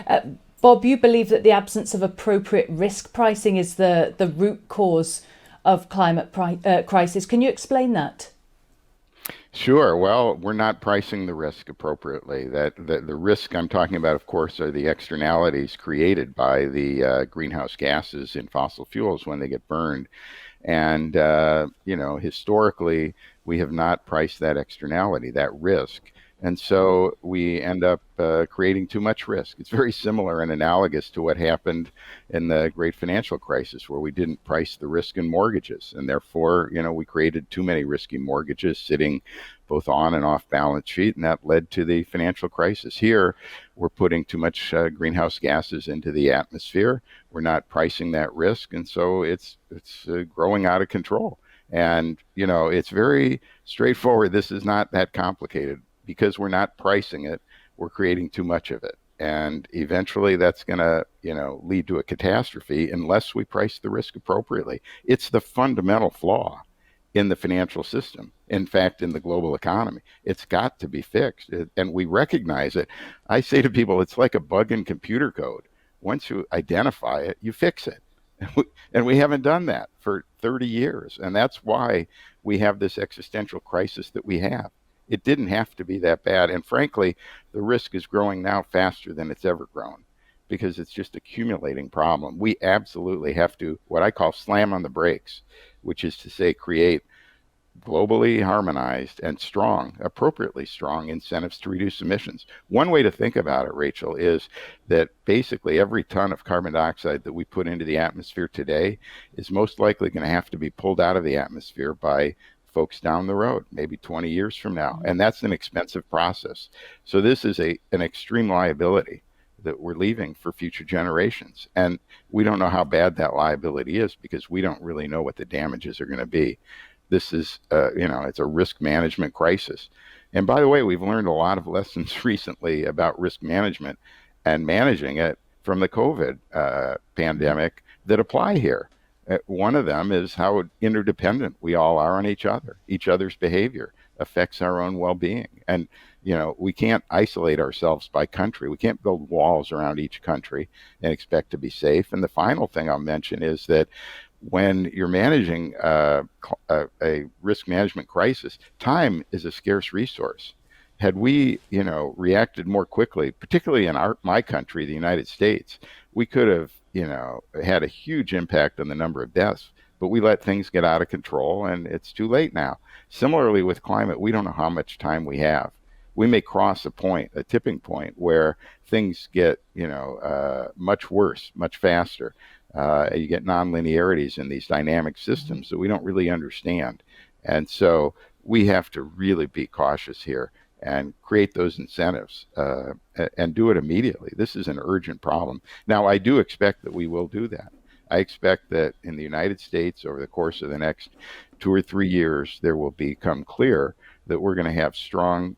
Uh, Bob, you believe that the absence of appropriate risk pricing is the root cause of crisis. Can you explain that? Sure. Well, we're not pricing the risk appropriately. The risk I'm talking about, of course, are the externalities created by the greenhouse gases in fossil fuels when they get burned. And historically, we have not priced that externality, that risk. And so we end up creating too much risk. It's very similar and analogous to what happened in the great financial crisis, where we didn't price the risk in mortgages. And therefore, we created too many risky mortgages sitting both on and off balance sheet. And that led to the financial crisis. Here, we're putting too much greenhouse gases into the atmosphere. We're not pricing that risk. And so it's growing out of control. And, it's very straightforward. This is not that complicated. Because we're not pricing it, we're creating too much of it. And eventually that's going to, lead to a catastrophe unless we price the risk appropriately. It's the fundamental flaw in the financial system. In fact, in the global economy, it's got to be fixed. And we recognize it. I say to people, it's like a bug in computer code. Once you identify it, you fix it. And we haven't done that for 30 years. And that's why we have this existential crisis that we have. It didn't have to be that bad. And frankly, the risk is growing now faster than it's ever grown because it's just accumulating problem. We absolutely have to, what I call slam on the brakes, which is to say, create globally harmonized and strong, appropriately strong incentives to reduce emissions. One way to think about it, Rachel, is that basically every ton of carbon dioxide that we put into the atmosphere today is most likely going to have to be pulled out of the atmosphere by folks down the road, maybe 20 years from now. And that's an expensive process. So this is an extreme liability that we're leaving for future generations. And we don't know how bad that liability is because we don't really know what the damages are going to be. This is, it's a risk management crisis. And by the way, we've learned a lot of lessons recently about risk management and managing it from the COVID pandemic that apply here. One of them is how interdependent we all are on each other. Each other's behavior affects our own well-being. And, we can't isolate ourselves by country. We can't build walls around each country and expect to be safe. And the final thing I'll mention is that when you're managing a risk management crisis, time is a scarce resource. Had we, reacted more quickly, particularly in my country, the United States, we could have, had a huge impact on the number of deaths. But we let things get out of control, and it's too late now. Similarly with climate, we don't know how much time we have. We may cross a tipping point, where things get, much worse, much faster. You get nonlinearities in these dynamic systems that we don't really understand. And so we have to really be cautious here and create those incentives and do it immediately. This is an urgent problem. Now, I do expect that we will do that. I expect that in the United States, over the course of the next 2 or 3 years, there will become clear that we're going to have strong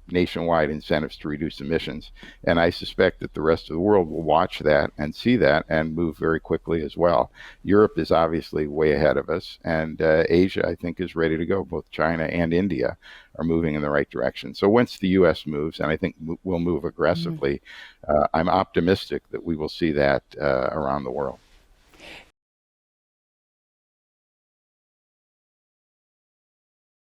nationwide incentives to reduce emissions. And I suspect that the rest of the world will watch that and see that and move very quickly as well. Europe is obviously way ahead of us, and Asia, I think, is ready to go. Both China and India are moving in the right direction. So once the U.S. moves, and I think we'll move aggressively, I'm optimistic that we will see that around the world.